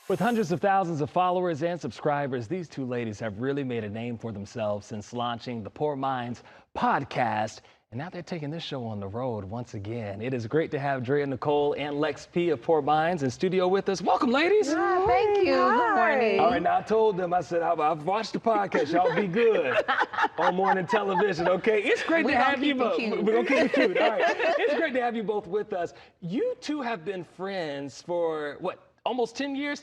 With hundreds of thousands of followers and subscribers, these two ladies have really made a name for themselves since launching the Poor Minds podcast. And now they're taking this show on the road once again. It is great to have Drea, Nicole, and Lex P of Poor Minds in studio with us. Welcome, ladies. Hi, thank you. Hi. Good morning. All right, now I told them, I said, I've watched the podcast. Y'all be good on morning television, okay? It's great to have you both. We're going to keep it cute. All right. It's great to have you both with us. You two have been friends for, what? Almost 10 years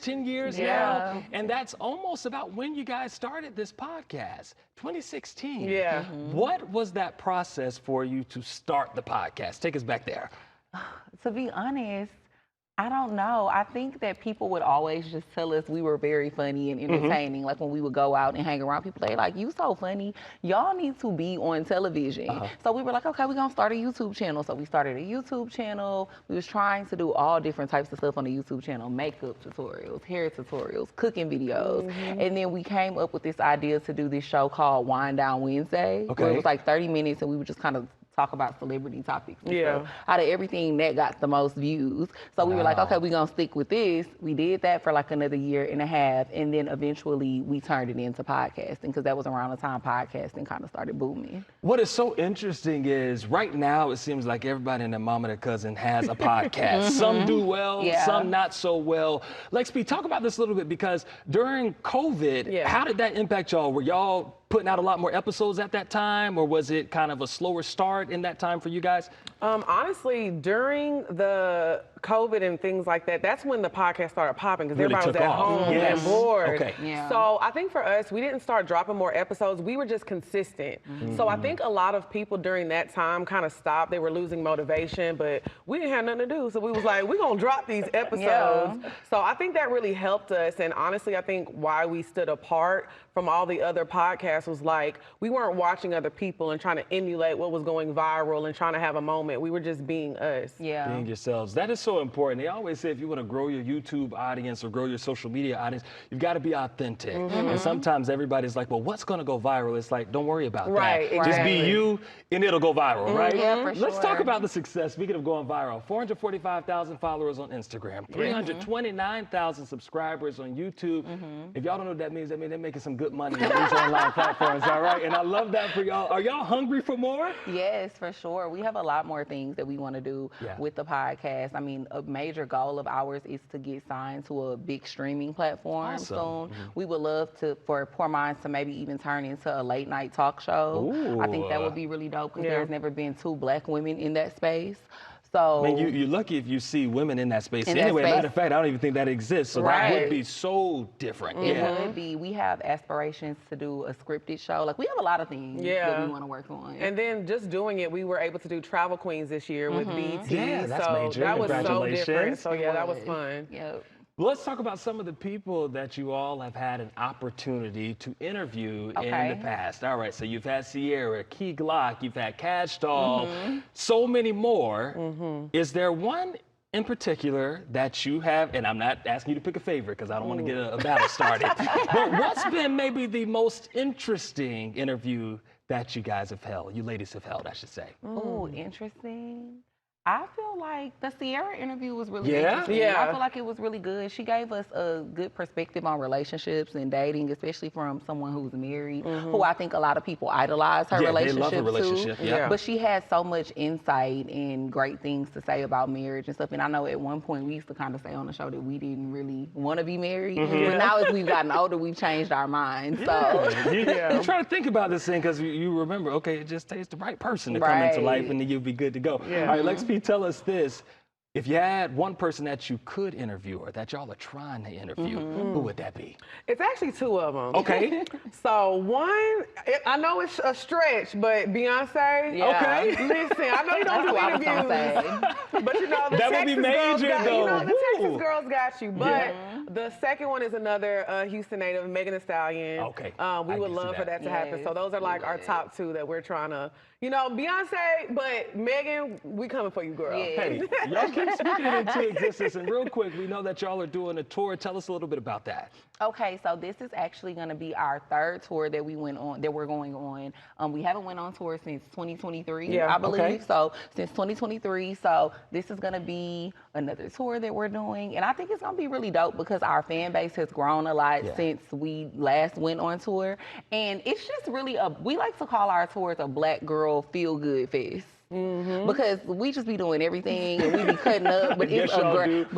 now. And that's almost about when you guys started this podcast, 2016. Yeah. What was that process for you to start the podcast? Take us back there. To be honest, I don't know. I think that people would always just tell us we were very funny and entertaining. Like when we would go out and hang around, people they like, you so funny. Y'all need to be on television. So we were like, okay, we're gonna start a YouTube channel. So we started a YouTube channel. We was trying to do all different types of stuff on the YouTube channel, makeup tutorials, hair tutorials, cooking videos. And then we came up with this idea to do this show called Wind Down Wednesday. Where it was like 30 minutes and we would just kind of talk about celebrity topics and stuff. Out of everything that got the most views. So we were like, okay, we're gonna stick with this. We did that for like another year and a half, and then eventually we turned it into podcasting because that was around the time podcasting kind of started booming. What is so interesting is right now it seems like everybody and their mom and their cousin has a podcast. Some do well, some not so well. Lex P, talk about this a little bit because during COVID, how did that impact y'all? Were y'all putting out a lot more episodes at that time, or was it kind of a slower start in that time for you guys? Honestly, during the COVID and things like that, that's when the podcast started popping because everybody was at home and bored. So I think for us, we didn't start dropping more episodes. We were just consistent. So I think a lot of people during that time kind of stopped. They were losing motivation, but we didn't have nothing to do. So we was like, we're going to drop these episodes. So I think that really helped us. And honestly, I think why we stood apart from all the other podcasts was like, we weren't watching other people and trying to emulate what was going viral and trying to have a moment. We were just being us. Being yourselves. That is so important. They always say if you want to grow your YouTube audience or grow your social media audience, you've got to be authentic. And sometimes everybody's like, well, what's going to go viral? It's like, don't worry about that. Just be you and it'll go viral, right? Yeah, for sure. Let's talk about the success. Speaking of going viral, 445,000 followers on Instagram, 329,000 subscribers on YouTube. If y'all don't know what that means they're making some good money on these online platforms, all right? And I love that for y'all. Are y'all hungry for more? Yes, for sure. We have a lot more things that we want to do with the podcast. I mean, a major goal of ours is to get signed to a big streaming platform soon. We would love for Poor Minds to maybe even turn into a late night talk show. I think that would be really dope because there's never been two Black women in that space. So, I mean, you're lucky if you see women in that space. Anyway, matter of fact, I don't even think that exists. So that would be so different. It would be. We have aspirations to do a scripted show. Like, we have a lot of things that we want to work on. And then just doing it, we were able to do Travel Queens this year with BT. Yeah, that's major. That was so different. So yeah, that was fun. Let's talk about some of the people that you all have had an opportunity to interview in the past. All right, so you've had Sierra, Key Glock, you've had Cash Doll, so many more. Is there one in particular that you have, and I'm not asking you to pick a favorite because I don't want to get a battle started, but what's been maybe the most interesting interview that you guys have held, you ladies have held, I should say? Oh, interesting. I feel like the Sierra interview was really interesting. I feel like it was really good. She gave us a good perspective on relationships and dating, especially from someone who's married, who I think a lot of people idolize her relationship they love her relationship. But she had so much insight and great things to say about marriage and stuff. And I know at one point we used to kind of say on the show that we didn't really want to be married. But now as we've gotten older, we've changed our minds. So you try to think about this thing because you remember, okay, it just takes the right person to come into life and then you'll be good to go. All right, Lex P, tell us this. If you had one person that you could interview or that y'all are trying to interview, who would that be? It's actually two of them. Okay. So one, I know it's a stretch, but Beyonce. Listen, I know you don't do interviews, but you know the Texas girls got you. Know, the Texas girls got you. But the second one is another Houston native, Megan Thee Stallion. We would love for that to happen. So those are like our top two that we're trying to. You know, Beyonce, but Megan, we coming for you, girl. Hey, y'all keep speaking it into existence. And real quick, we know that y'all are doing a tour. Tell us a little bit about that. Okay, so this is actually going to be our third tour that we're going on. We haven't went on tour since 2023, I believe. Okay. So since 2023, so this is going to be another tour that we're doing, and I think it's going to be really dope because our fan base has grown a lot since we last went on tour, and it's just really we like to call our tours a Black girl feel good fest. Because we just be doing everything and we be cutting up, but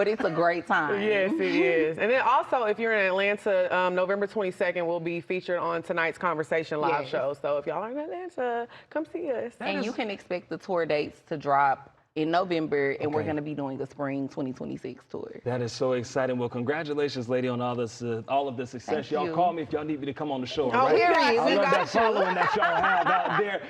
it's a great time. Yes, it is. And then also, if you're in Atlanta, November 22nd, we'll be featured on tonight's Conversation live show. So if y'all are in Atlanta, come see us. And you can expect the tour dates to drop in November, and we're going to be doing a spring 2026 tour. That is so exciting. Well, congratulations, lady, on all of this success. Y'all call me if y'all need me to come on the show. Oh, right? Period. I love that following that y'all have out there.